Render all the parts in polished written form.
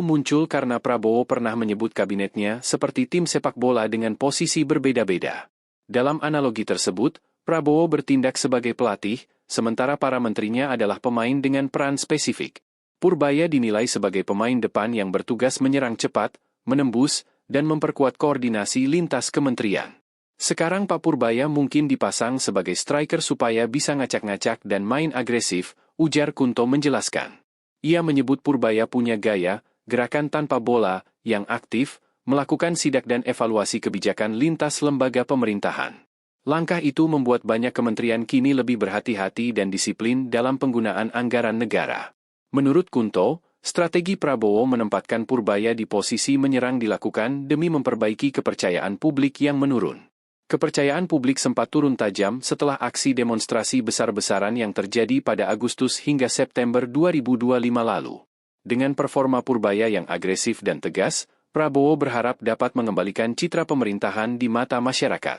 Muncul karena Prabowo pernah menyebut kabinetnya seperti tim sepak bola dengan posisi berbeda-beda. Dalam analogi tersebut, Prabowo bertindak sebagai pelatih, sementara para menterinya adalah pemain dengan peran spesifik. Purbaya dinilai sebagai pemain depan yang bertugas menyerang cepat, menembus, dan memperkuat koordinasi lintas kementerian. Sekarang Pak Purbaya mungkin dipasang sebagai striker supaya bisa ngacak-ngacak dan main agresif, ujar Kunto menjelaskan. Ia menyebut Purbaya punya gaya, gerakan tanpa bola, yang aktif, melakukan sidak dan evaluasi kebijakan lintas lembaga pemerintahan. Langkah itu membuat banyak kementerian kini lebih berhati-hati dan disiplin dalam penggunaan anggaran negara. Menurut Kunto, strategi Prabowo menempatkan Purbaya di posisi menyerang dilakukan demi memperbaiki kepercayaan publik yang menurun. Kepercayaan publik sempat turun tajam setelah aksi demonstrasi besar-besaran yang terjadi pada Agustus hingga September 2025 lalu. Dengan performa Purbaya yang agresif dan tegas, Prabowo berharap dapat mengembalikan citra pemerintahan di mata masyarakat.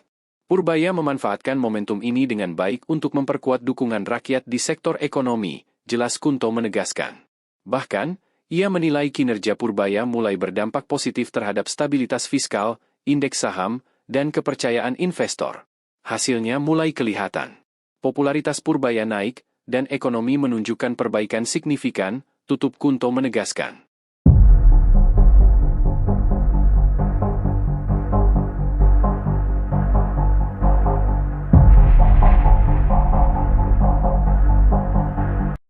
Purbaya memanfaatkan momentum ini dengan baik untuk memperkuat dukungan rakyat di sektor ekonomi, jelas Kunto menegaskan. Bahkan, ia menilai kinerja Purbaya mulai berdampak positif terhadap stabilitas fiskal, indeks saham, dan kepercayaan investor. Hasilnya mulai kelihatan. Popularitas Purbaya naik, dan ekonomi menunjukkan perbaikan signifikan, tutup Kunto menegaskan.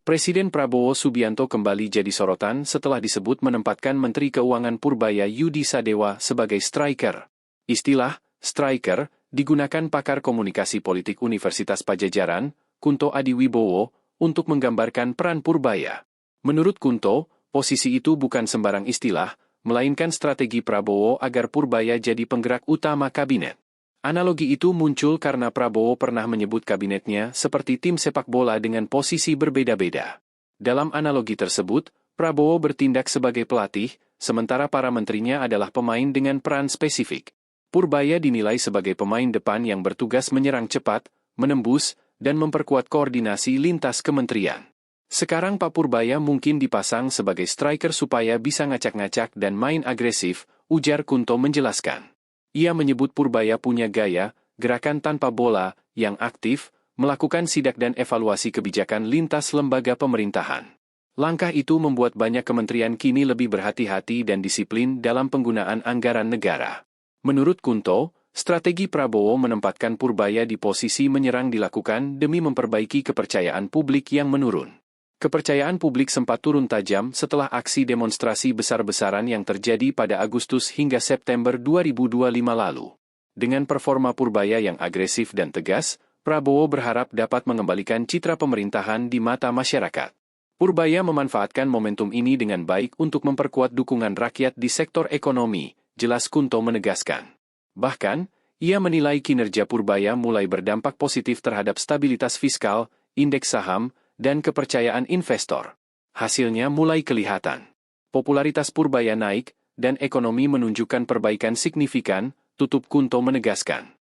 Presiden Prabowo Subianto kembali jadi sorotan setelah disebut menempatkan Menteri Keuangan Purbaya Yudi Sadewa sebagai striker. Istilah striker digunakan pakar komunikasi politik Universitas Padjadjaran, Kunto Adiwibowo, untuk menggambarkan peran Purbaya. Menurut Kunto, posisi itu bukan sembarang istilah, melainkan strategi Prabowo agar Purbaya jadi penggerak utama kabinet. Analogi itu muncul karena Prabowo pernah menyebut kabinetnya seperti tim sepak bola dengan posisi berbeda-beda. Dalam analogi tersebut, Prabowo bertindak sebagai pelatih, sementara para menterinya adalah pemain dengan peran spesifik. Purbaya dinilai sebagai pemain depan yang bertugas menyerang cepat, menembus, dan memperkuat koordinasi lintas kementerian. Sekarang Pak Purbaya mungkin dipasang sebagai striker supaya bisa ngacak-ngacak dan main agresif, ujar Kunto menjelaskan. Ia menyebut Purbaya punya gaya, gerakan tanpa bola, yang aktif, melakukan sidak dan evaluasi kebijakan lintas lembaga pemerintahan. Langkah itu membuat banyak kementerian kini lebih berhati-hati dan disiplin dalam penggunaan anggaran negara. Menurut Kunto, strategi Prabowo menempatkan Purbaya di posisi menyerang dilakukan demi memperbaiki kepercayaan publik yang menurun. Kepercayaan publik sempat turun tajam setelah aksi demonstrasi besar-besaran yang terjadi pada Agustus hingga September 2025 lalu. Dengan performa Purbaya yang agresif dan tegas, Prabowo berharap dapat mengembalikan citra pemerintahan di mata masyarakat. Purbaya memanfaatkan momentum ini dengan baik untuk memperkuat dukungan rakyat di sektor ekonomi, jelas Kunto menegaskan. Bahkan, ia menilai kinerja Purbaya mulai berdampak positif terhadap stabilitas fiskal, indeks saham, dan kepercayaan investor. Hasilnya mulai kelihatan. Popularitas Purbaya naik, dan ekonomi menunjukkan perbaikan signifikan, tutup Kunto menegaskan.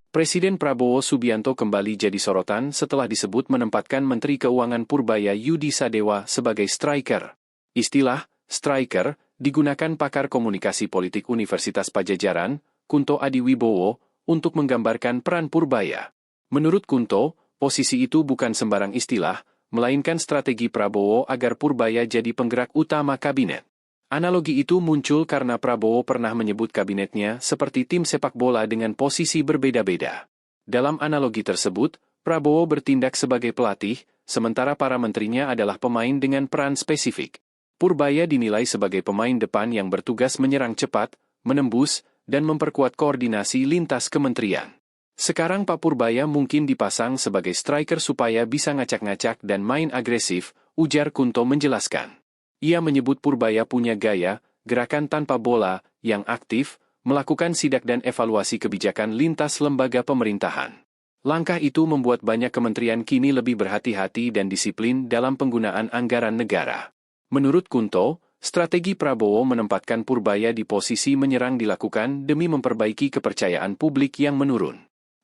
Presiden Prabowo Subianto kembali jadi sorotan setelah disebut menempatkan Menteri Keuangan Purbaya Yudi Sadewa sebagai striker. Istilah striker digunakan pakar komunikasi politik Universitas Padjadjaran, Kunto Adiwibowo, untuk menggambarkan peran Purbaya. Menurut Kunto, posisi itu bukan sembarang istilah, melainkan strategi Prabowo agar Purbaya jadi penggerak utama kabinet. Analogi itu muncul karena Prabowo pernah menyebut kabinetnya seperti tim sepak bola dengan posisi berbeda-beda. Dalam analogi tersebut, Prabowo bertindak sebagai pelatih, sementara para menterinya adalah pemain dengan peran spesifik. Purbaya dinilai sebagai pemain depan yang bertugas menyerang cepat, menembus, dan memperkuat koordinasi lintas kementerian. Sekarang Pak Purbaya mungkin dipasang sebagai striker supaya bisa ngacak-ngacak dan main agresif, ujar Kunto menjelaskan. Ia menyebut Purbaya punya gaya, gerakan tanpa bola, yang aktif, melakukan sidak dan evaluasi kebijakan lintas lembaga pemerintahan. Langkah itu membuat banyak kementerian kini lebih berhati-hati dan disiplin dalam penggunaan anggaran negara. Menurut Kunto, strategi Prabowo menempatkan Purbaya di posisi menyerang dilakukan demi memperbaiki kepercayaan publik yang menurun.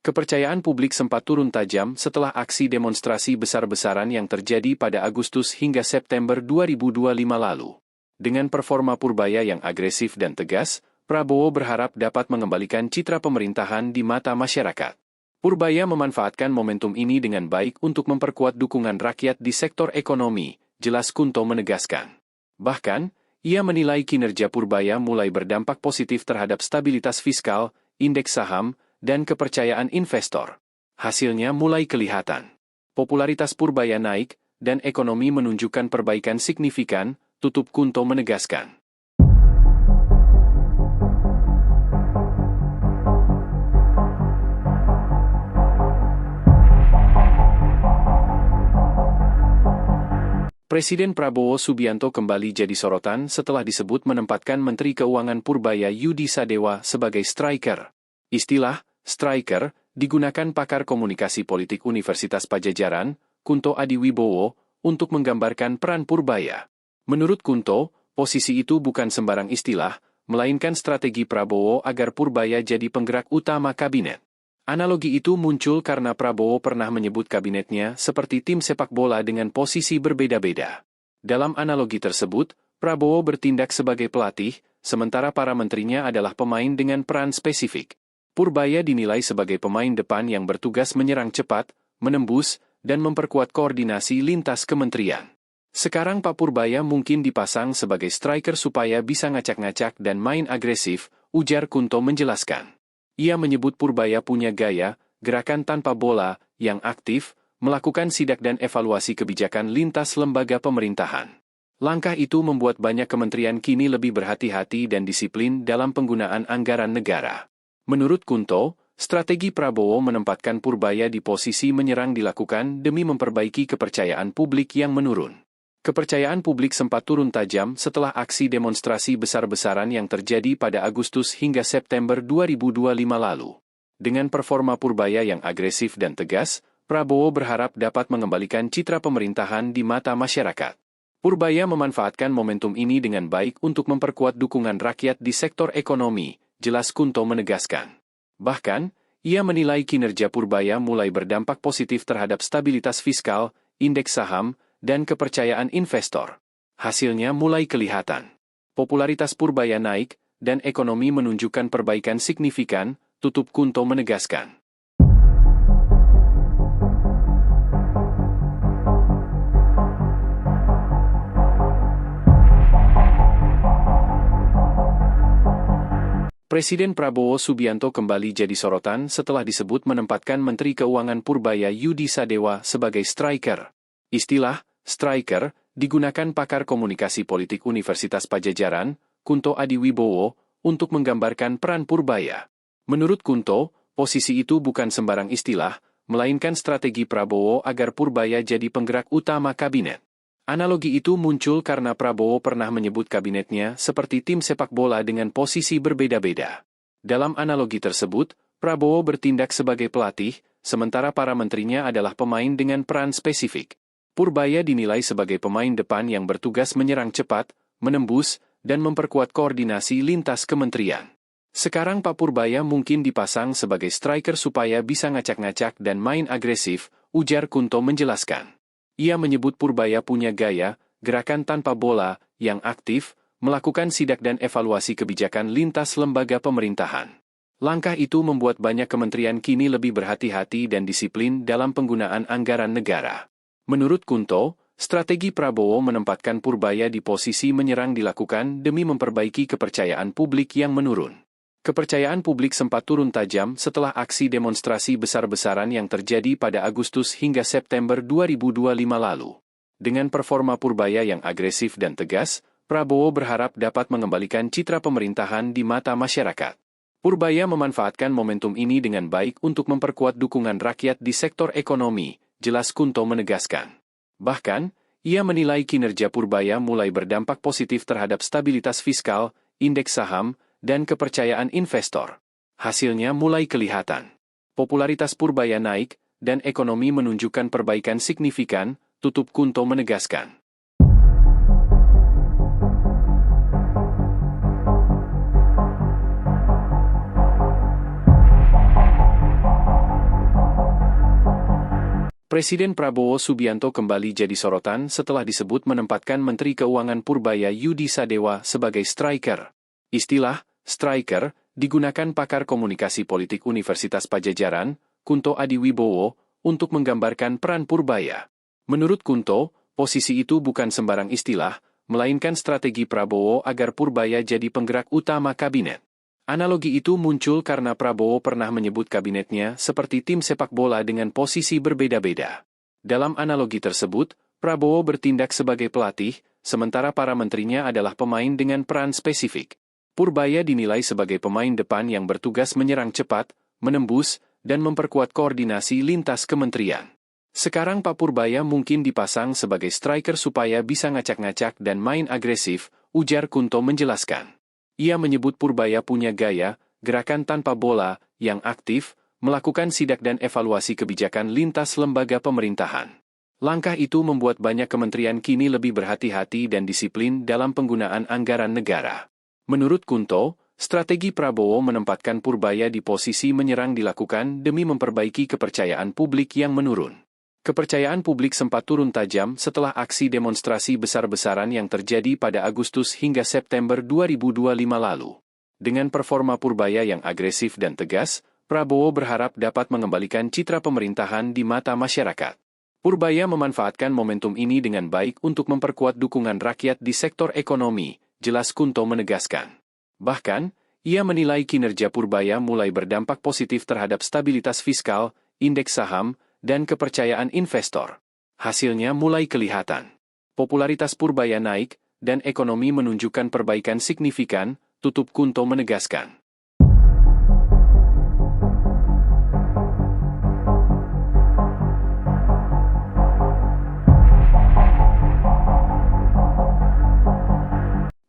Kepercayaan publik sempat turun tajam setelah aksi demonstrasi besar-besaran yang terjadi pada Agustus hingga September 2025 lalu. Dengan performa Purbaya yang agresif dan tegas, Prabowo berharap dapat mengembalikan citra pemerintahan di mata masyarakat. Purbaya memanfaatkan momentum ini dengan baik untuk memperkuat dukungan rakyat di sektor ekonomi, jelas Kunto menegaskan. Bahkan, ia menilai kinerja Purbaya mulai berdampak positif terhadap stabilitas fiskal, indeks saham, dan kepercayaan investor. Hasilnya mulai kelihatan. Popularitas Purbaya naik, dan ekonomi menunjukkan perbaikan signifikan, tutup Kunto menegaskan. Presiden Prabowo Subianto kembali jadi sorotan setelah disebut menempatkan Menteri Keuangan Purbaya Yudi Sadewa sebagai striker. Istilah striker digunakan pakar komunikasi politik Universitas Padjadjaran, Kunto Adiwibowo, untuk menggambarkan peran Purbaya. Menurut Kunto, posisi itu bukan sembarang istilah, melainkan strategi Prabowo agar Purbaya jadi penggerak utama kabinet. Analogi itu muncul karena Prabowo pernah menyebut kabinetnya seperti tim sepak bola dengan posisi berbeda-beda. Dalam analogi tersebut, Prabowo bertindak sebagai pelatih, sementara para menterinya adalah pemain dengan peran spesifik. Purbaya dinilai sebagai pemain depan yang bertugas menyerang cepat, menembus, dan memperkuat koordinasi lintas kementerian. Sekarang Pak Purbaya mungkin dipasang sebagai striker supaya bisa ngacak-ngacak dan main agresif, ujar Kunto menjelaskan. Ia menyebut Purbaya punya gaya, gerakan tanpa bola, yang aktif, melakukan sidak dan evaluasi kebijakan lintas lembaga pemerintahan. Langkah itu membuat banyak kementerian kini lebih berhati-hati dan disiplin dalam penggunaan anggaran negara. Menurut Kunto, strategi Prabowo menempatkan Purbaya di posisi menyerang dilakukan demi memperbaiki kepercayaan publik yang menurun. Kepercayaan publik sempat turun tajam setelah aksi demonstrasi besar-besaran yang terjadi pada Agustus hingga September 2025 lalu. Dengan performa Purbaya yang agresif dan tegas, Prabowo berharap dapat mengembalikan citra pemerintahan di mata masyarakat. Purbaya memanfaatkan momentum ini dengan baik untuk memperkuat dukungan rakyat di sektor ekonomi, jelas Kunto menegaskan. Bahkan, ia menilai kinerja Purbaya mulai berdampak positif terhadap stabilitas fiskal, indeks saham, dan kepercayaan investor. Hasilnya mulai kelihatan. Popularitas Purbaya naik, dan ekonomi menunjukkan perbaikan signifikan, tutup Kunto menegaskan. Presiden Prabowo Subianto kembali jadi sorotan setelah disebut menempatkan Menteri Keuangan Purbaya Yudi Sadewa sebagai striker. Istilah striker digunakan pakar komunikasi politik Universitas Padjadjaran, Kunto Adiwibowo, untuk menggambarkan peran Purbaya. Menurut Kunto, posisi itu bukan sembarang istilah, melainkan strategi Prabowo agar Purbaya jadi penggerak utama kabinet. Analogi itu muncul karena Prabowo pernah menyebut kabinetnya seperti tim sepak bola dengan posisi berbeda-beda. Dalam analogi tersebut, Prabowo bertindak sebagai pelatih, sementara para menterinya adalah pemain dengan peran spesifik. Purbaya dinilai sebagai pemain depan yang bertugas menyerang cepat, menembus, dan memperkuat koordinasi lintas kementerian. Sekarang Pak Purbaya mungkin dipasang sebagai striker supaya bisa ngacak-ngacak dan main agresif, ujar Kunto menjelaskan. Ia menyebut Purbaya punya gaya, gerakan tanpa bola, yang aktif, melakukan sidak dan evaluasi kebijakan lintas lembaga pemerintahan. Langkah itu membuat banyak kementerian kini lebih berhati-hati dan disiplin dalam penggunaan anggaran negara. Menurut Kunto, strategi Prabowo menempatkan Purbaya di posisi menyerang dilakukan demi memperbaiki kepercayaan publik yang menurun. Kepercayaan publik sempat turun tajam setelah aksi demonstrasi besar-besaran yang terjadi pada Agustus hingga September 2025 lalu. Dengan performa Purbaya yang agresif dan tegas, Prabowo berharap dapat mengembalikan citra pemerintahan di mata masyarakat. Purbaya memanfaatkan momentum ini dengan baik untuk memperkuat dukungan rakyat di sektor ekonomi, jelas Kunto menegaskan. Bahkan, ia menilai kinerja Purbaya mulai berdampak positif terhadap stabilitas fiskal, indeks saham, dan kepercayaan investor. Hasilnya mulai kelihatan. Popularitas Purbaya naik, dan ekonomi menunjukkan perbaikan signifikan, tutup Kunto menegaskan. Presiden Prabowo Subianto kembali jadi sorotan setelah disebut menempatkan Menteri Keuangan Purbaya Yudi Sadewa sebagai striker. Istilah striker digunakan pakar komunikasi politik Universitas Padjadjaran, Kunto Adiwibowo, untuk menggambarkan peran Purbaya. Menurut Kunto, posisi itu bukan sembarang istilah, melainkan strategi Prabowo agar Purbaya jadi penggerak utama kabinet. Analogi itu muncul karena Prabowo pernah menyebut kabinetnya seperti tim sepak bola dengan posisi berbeda-beda. Dalam analogi tersebut, Prabowo bertindak sebagai pelatih, sementara para menterinya adalah pemain dengan peran spesifik. Purbaya dinilai sebagai pemain depan yang bertugas menyerang cepat, menembus, dan memperkuat koordinasi lintas kementerian. Sekarang Pak Purbaya mungkin dipasang sebagai striker supaya bisa ngacak-ngacak dan main agresif, ujar Kunto menjelaskan. Ia menyebut Purbaya punya gaya, gerakan tanpa bola, yang aktif, melakukan sidak dan evaluasi kebijakan lintas lembaga pemerintahan. Langkah itu membuat banyak kementerian kini lebih berhati-hati dan disiplin dalam penggunaan anggaran negara. Menurut Kunto, strategi Prabowo menempatkan Purbaya di posisi menyerang dilakukan demi memperbaiki kepercayaan publik yang menurun. Kepercayaan publik sempat turun tajam setelah aksi demonstrasi besar-besaran yang terjadi pada Agustus hingga September 2025 lalu. Dengan performa Purbaya yang agresif dan tegas, Prabowo berharap dapat mengembalikan citra pemerintahan di mata masyarakat. Purbaya memanfaatkan momentum ini dengan baik untuk memperkuat dukungan rakyat di sektor ekonomi, jelas Kunto menegaskan. Bahkan, ia menilai kinerja Purbaya mulai berdampak positif terhadap stabilitas fiskal, indeks saham, dan kepercayaan investor. Hasilnya mulai kelihatan. Popularitas Purbaya naik, dan ekonomi menunjukkan perbaikan signifikan, tutup Kunto menegaskan.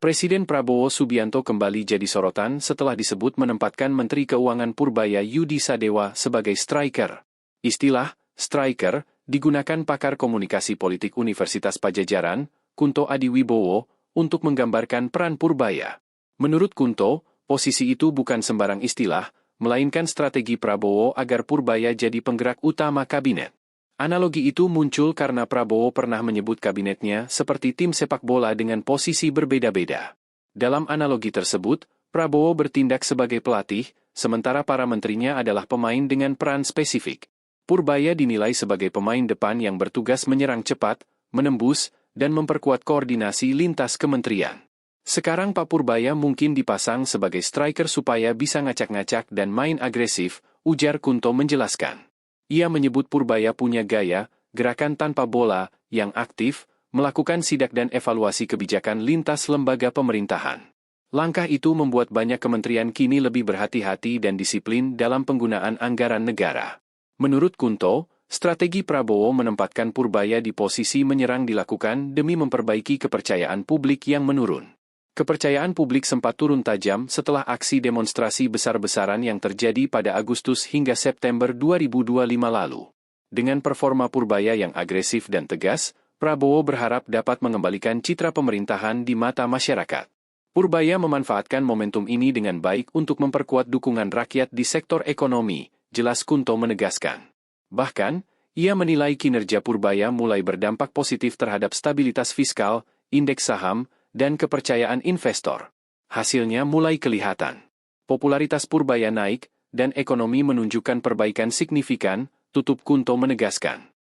Presiden Prabowo Subianto kembali jadi sorotan setelah disebut menempatkan Menteri Keuangan Purbaya Yudi Sadewa sebagai striker. Istilah striker digunakan pakar komunikasi politik Universitas Padjadjaran, Kunto Adiwibowo, untuk menggambarkan peran Purbaya. Menurut Kunto, posisi itu bukan sembarang istilah, melainkan strategi Prabowo agar Purbaya jadi penggerak utama kabinet. Analogi itu muncul karena Prabowo pernah menyebut kabinetnya seperti tim sepak bola dengan posisi berbeda-beda. Dalam analogi tersebut, Prabowo bertindak sebagai pelatih, sementara para menterinya adalah pemain dengan peran spesifik. Purbaya dinilai sebagai pemain depan yang bertugas menyerang cepat, menembus, dan memperkuat koordinasi lintas kementerian. Sekarang Pak Purbaya mungkin dipasang sebagai striker supaya bisa ngacak-ngacak dan main agresif, ujar Kunto menjelaskan. Ia menyebut Purbaya punya gaya, gerakan tanpa bola, yang aktif, melakukan sidak dan evaluasi kebijakan lintas lembaga pemerintahan. Langkah itu membuat banyak kementerian kini lebih berhati-hati dan disiplin dalam penggunaan anggaran negara. Menurut Kunto, strategi Prabowo menempatkan Purbaya di posisi menyerang dilakukan demi memperbaiki kepercayaan publik yang menurun. Kepercayaan publik sempat turun tajam setelah aksi demonstrasi besar-besaran yang terjadi pada Agustus hingga September 2025 lalu. Dengan performa Purbaya yang agresif dan tegas, Prabowo berharap dapat mengembalikan citra pemerintahan di mata masyarakat. Purbaya memanfaatkan momentum ini dengan baik untuk memperkuat dukungan rakyat di sektor ekonomi, jelas Kunto menegaskan. Bahkan, ia menilai kinerja Purbaya mulai berdampak positif terhadap stabilitas fiskal, indeks saham, dan kepercayaan investor. Hasilnya mulai kelihatan. Popularitas Purbaya naik, dan ekonomi menunjukkan perbaikan signifikan, tutup Kunto menegaskan.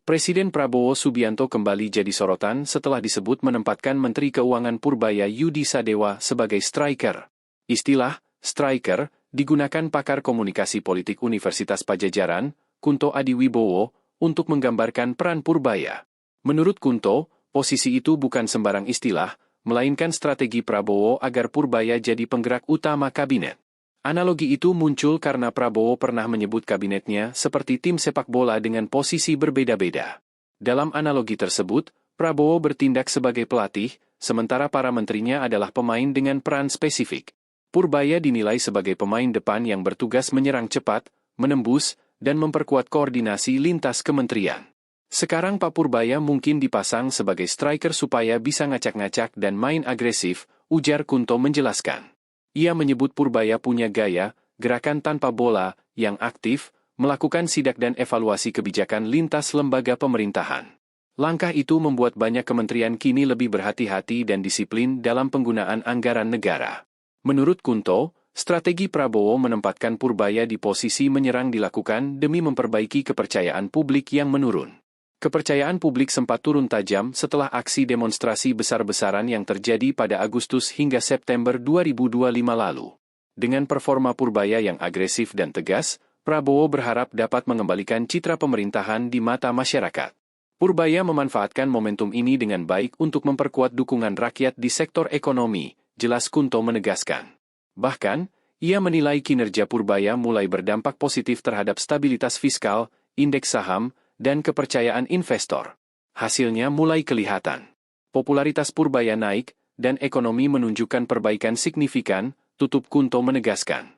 Presiden Prabowo Subianto kembali jadi sorotan setelah disebut menempatkan Menteri Keuangan Purbaya Yudi Sadewa sebagai striker. Istilah striker digunakan pakar komunikasi politik Universitas Padjadjaran, Kunto Adiwibowo, untuk menggambarkan peran Purbaya. Menurut Kunto, posisi itu bukan sembarang istilah, melainkan strategi Prabowo agar Purbaya jadi penggerak utama kabinet. Analogi itu muncul karena Prabowo pernah menyebut kabinetnya seperti tim sepak bola dengan posisi berbeda-beda. Dalam analogi tersebut, Prabowo bertindak sebagai pelatih, sementara para menterinya adalah pemain dengan peran spesifik. Purbaya dinilai sebagai pemain depan yang bertugas menyerang cepat, menembus, dan memperkuat koordinasi lintas kementerian. Sekarang Pak Purbaya mungkin dipasang sebagai striker supaya bisa ngacak-ngacak dan main agresif, ujar Kunto menjelaskan. Ia menyebut Purbaya punya gaya, gerakan tanpa bola, yang aktif, melakukan sidak dan evaluasi kebijakan lintas lembaga pemerintahan. Langkah itu membuat banyak kementerian kini lebih berhati-hati dan disiplin dalam penggunaan anggaran negara. Menurut Kunto, strategi Prabowo menempatkan Purbaya di posisi menyerang dilakukan demi memperbaiki kepercayaan publik yang menurun. Kepercayaan publik sempat turun tajam setelah aksi demonstrasi besar-besaran yang terjadi pada Agustus hingga September 2025 lalu. Dengan performa Purbaya yang agresif dan tegas, Prabowo berharap dapat mengembalikan citra pemerintahan di mata masyarakat. Purbaya memanfaatkan momentum ini dengan baik untuk memperkuat dukungan rakyat di sektor ekonomi, jelas Kunto menegaskan. Bahkan, ia menilai kinerja Purbaya mulai berdampak positif terhadap stabilitas fiskal, indeks saham, dan kepercayaan investor. Hasilnya mulai kelihatan. Popularitas Purbaya naik, dan ekonomi menunjukkan perbaikan signifikan, tutup Kunto menegaskan.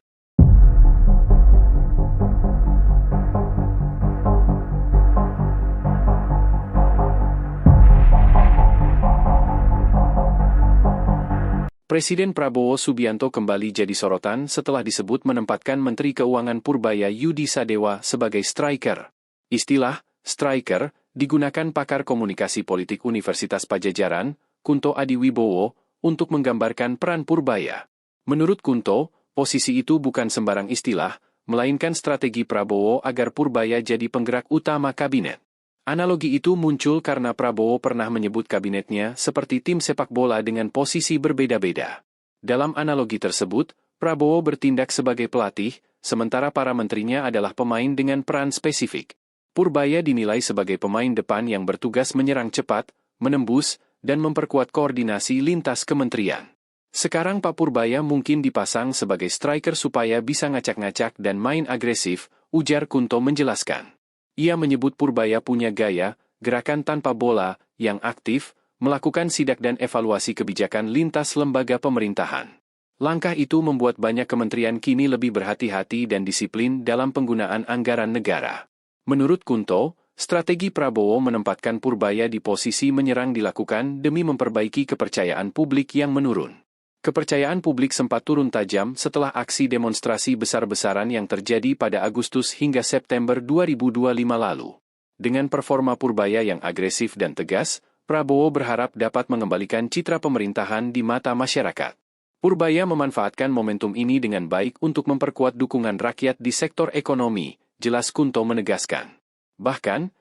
Presiden Prabowo Subianto kembali jadi sorotan setelah disebut menempatkan Menteri Keuangan Purbaya Yudi Sadewa sebagai striker. Istilah striker digunakan pakar komunikasi politik Universitas Padjadjaran, Kunto Adiwibowo, untuk menggambarkan peran Purbaya. Menurut Kunto, posisi itu bukan sembarang istilah, melainkan strategi Prabowo agar Purbaya jadi penggerak utama kabinet. Analogi itu muncul karena Prabowo pernah menyebut kabinetnya seperti tim sepak bola dengan posisi berbeda-beda. Dalam analogi tersebut, Prabowo bertindak sebagai pelatih, sementara para menterinya adalah pemain dengan peran spesifik. Purbaya dinilai sebagai pemain depan yang bertugas menyerang cepat, menembus, dan memperkuat koordinasi lintas kementerian. Sekarang Pak Purbaya mungkin dipasang sebagai striker supaya bisa ngacak-ngacak dan main agresif, ujar Kunto menjelaskan. Ia menyebut Purbaya punya gaya, gerakan tanpa bola, yang aktif, melakukan sidak dan evaluasi kebijakan lintas lembaga pemerintahan. Langkah itu membuat banyak kementerian kini lebih berhati-hati dan disiplin dalam penggunaan anggaran negara. Menurut Kunto, strategi Prabowo menempatkan Purbaya di posisi menyerang dilakukan demi memperbaiki kepercayaan publik yang menurun. Kepercayaan publik sempat turun tajam setelah aksi demonstrasi besar-besaran yang terjadi pada Agustus hingga September 2025 lalu. Dengan performa Purbaya yang agresif dan tegas, Prabowo berharap dapat mengembalikan citra pemerintahan di mata masyarakat. Purbaya memanfaatkan momentum ini dengan baik untuk memperkuat dukungan rakyat di sektor ekonomi, jelas Kunto menegaskan. Bahkan,